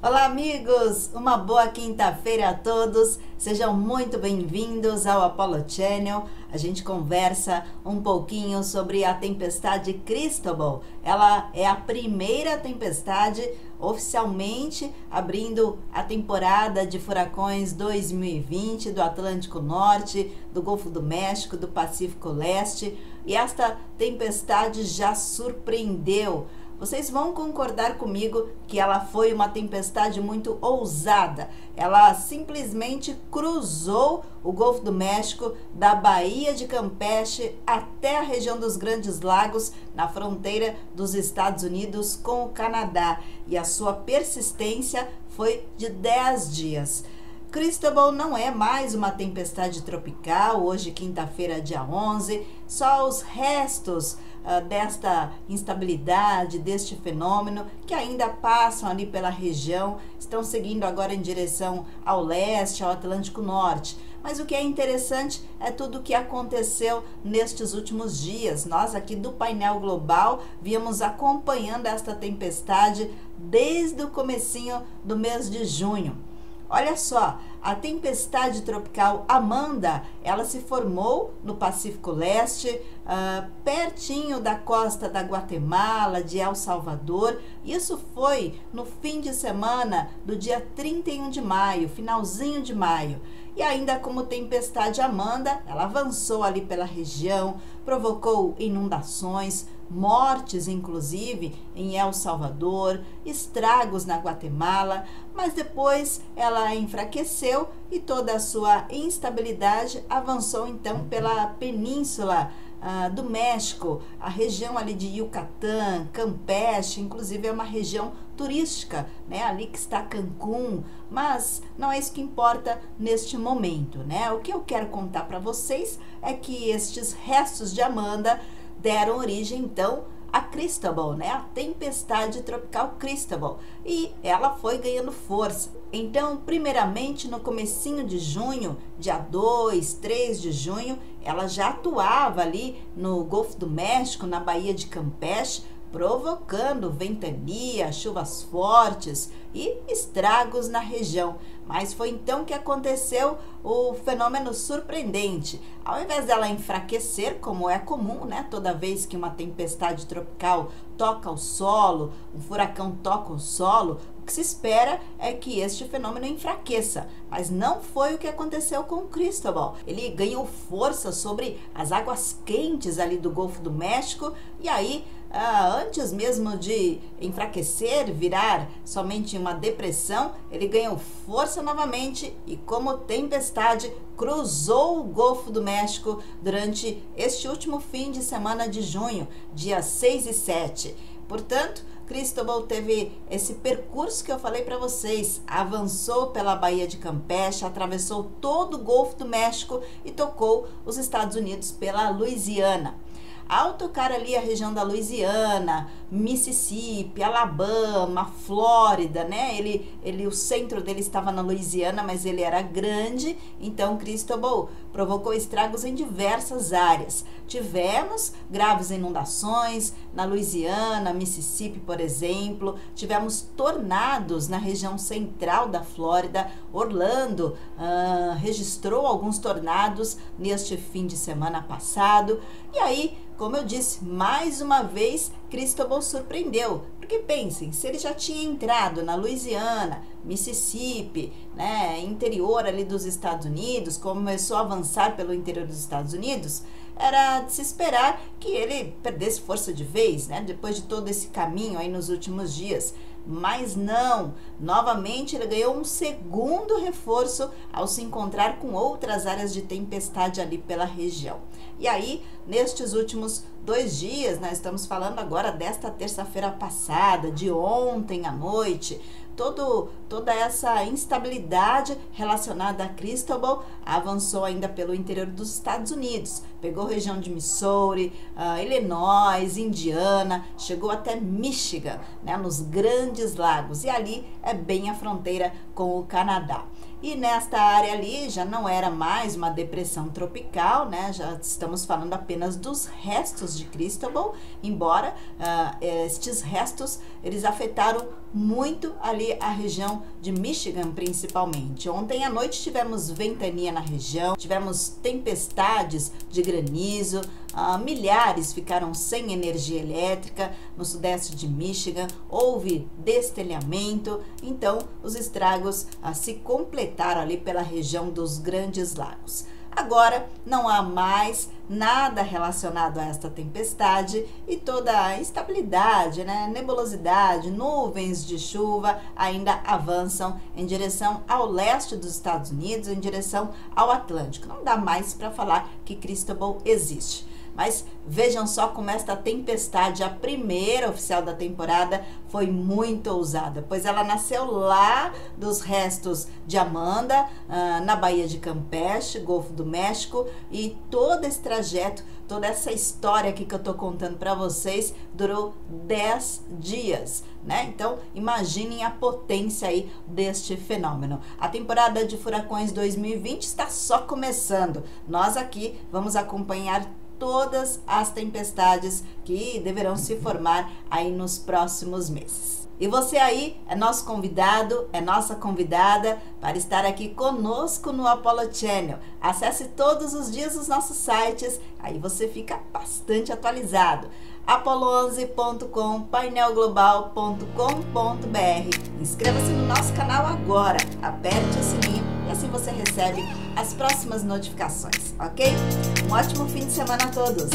Olá, amigos! Uma boa quinta-feira a todos. Sejam muito bem-vindos ao Apollo Channel. A gente conversa um pouquinho sobre a tempestade Cristobal. Ela é a primeira tempestade oficialmente abrindo a temporada de furacões 2020 do Atlântico Norte, do Golfo do México, do Pacífico Leste. E esta tempestade já surpreendeu. Vocês vão concordar comigo que ela foi uma tempestade muito ousada. Ela simplesmente cruzou o Golfo do México, da Baía de Campeche até a região dos Grandes Lagos, na fronteira dos Estados Unidos com o Canadá. E a sua persistência foi de 10 dias. Cristobal não é mais uma tempestade tropical, hoje quinta-feira, dia 11, só os restos desta instabilidade, deste fenômeno, que ainda passam ali pela região, estão seguindo agora em direção ao leste, ao Atlântico Norte. Mas o que é interessante é tudo o que aconteceu nestes últimos dias. Nós aqui do painel global viemos acompanhando esta tempestade desde o comecinho do mês de junho. Olha só, a tempestade tropical Amanda, ela se formou no Pacífico Leste, pertinho da costa da Guatemala, de El Salvador. Isso foi no fim de semana do dia 31 de maio, finalzinho de maio. E ainda como tempestade Amanda, ela avançou ali pela região, provocou inundações, mortes inclusive em El Salvador, estragos na Guatemala, mas depois ela enfraqueceu e toda a sua instabilidade avançou então pela península do México, a região ali de Yucatán, Campeche, inclusive é uma região turística, né? Ali que está Cancún, mas não é isso que importa neste momento, né? O que eu quero contar para vocês é que estes restos de Amanda deram origem então a Cristobal, né? A tempestade tropical Cristobal, e ela foi ganhando força. Então, primeiramente no comecinho de junho, dia 2, 3 de junho, ela já atuava ali no Golfo do México, na Baía de Campeche, provocando ventania, chuvas fortes e estragos na região. Mas foi então que aconteceu o fenômeno surpreendente. Ao invés dela enfraquecer, como é comum, né? Toda vez que uma tempestade tropical toca o solo, um furacão toca o solo, o que se espera é que este fenômeno enfraqueça. Mas não foi o que aconteceu com o Cristobal. Ele ganhou força sobre as águas quentes ali do Golfo do México e aí, antes mesmo de enfraquecer, virar somente uma depressão, ele ganhou força novamente e como tempestade cruzou o Golfo do México durante este último fim de semana de junho, dias 6 e 7. Portanto, Cristobal teve esse percurso que eu falei para vocês, avançou pela Baía de Campeche, atravessou todo o Golfo do México e tocou os Estados Unidos pela Louisiana. Ao tocar ali a região da Louisiana, Mississippi, Alabama, Flórida, né? O centro dele estava na Louisiana, mas ele era grande, então Cristobal provocou estragos em diversas áreas. Tivemos graves inundações na Louisiana, Mississippi, por exemplo. Tivemos tornados na região central da Flórida. Orlando registrou alguns tornados neste fim de semana passado. E aí, como eu disse, mais uma vez, Cristobal surpreendeu. Porque pensem, se ele já tinha entrado na Louisiana, Mississippi, né, interior ali dos Estados Unidos, começou a avançar pelo interior dos Estados Unidos, era de se esperar que ele perdesse força de vez, né, depois de todo esse caminho aí nos últimos dias. Mas não, novamente ele ganhou um segundo reforço ao se encontrar com outras áreas de tempestade ali pela região. E aí, nestes últimos 2 dias, nós estamos falando agora desta terça-feira passada, de ontem à noite, toda essa instabilidade relacionada a Cristobal avançou ainda pelo interior dos Estados Unidos, pegou região de Missouri, Illinois, Indiana, chegou até Michigan, né, nos Grandes Lagos, e ali é bem a fronteira com o Canadá. E nesta área ali já não era mais uma depressão tropical, né? Já estamos falando apenas dos restos de Cristobal, embora estes restos eles afetaram muito ali a região de Michigan, principalmente. Ontem à noite tivemos ventania na região, tivemos tempestades de granizo, milhares ficaram sem energia elétrica no sudeste de Michigan, houve destelhamento, então os estragos se completaram ali pela região dos Grandes Lagos. Agora não há mais nada relacionado a esta tempestade e toda a instabilidade, né, nebulosidade, nuvens de chuva ainda avançam em direção ao leste dos Estados Unidos, em direção ao Atlântico. Não dá mais para falar que Cristobal existe. Mas vejam só como esta tempestade, a primeira oficial da temporada, foi muito ousada, pois ela nasceu lá dos restos de Amanda, na Baía de Campeche, Golfo do México, e todo esse trajeto, toda essa história aqui que eu tô contando para vocês, durou 10 dias, né? Então, imaginem a potência aí deste fenômeno. A temporada de furacões 2020 está só começando. Nós aqui vamos acompanhar todas as tempestades que deverão se formar aí nos próximos meses. E você aí é nosso convidado, é nossa convidada para estar aqui conosco no Apollo Channel. Acesse todos os dias os nossos sites, aí você fica bastante atualizado. apollo11.com, painelglobal.com.br. Inscreva-se no nosso canal agora, aperte o sininho e assim você recebe as próximas notificações, ok? Um ótimo fim de semana a todos!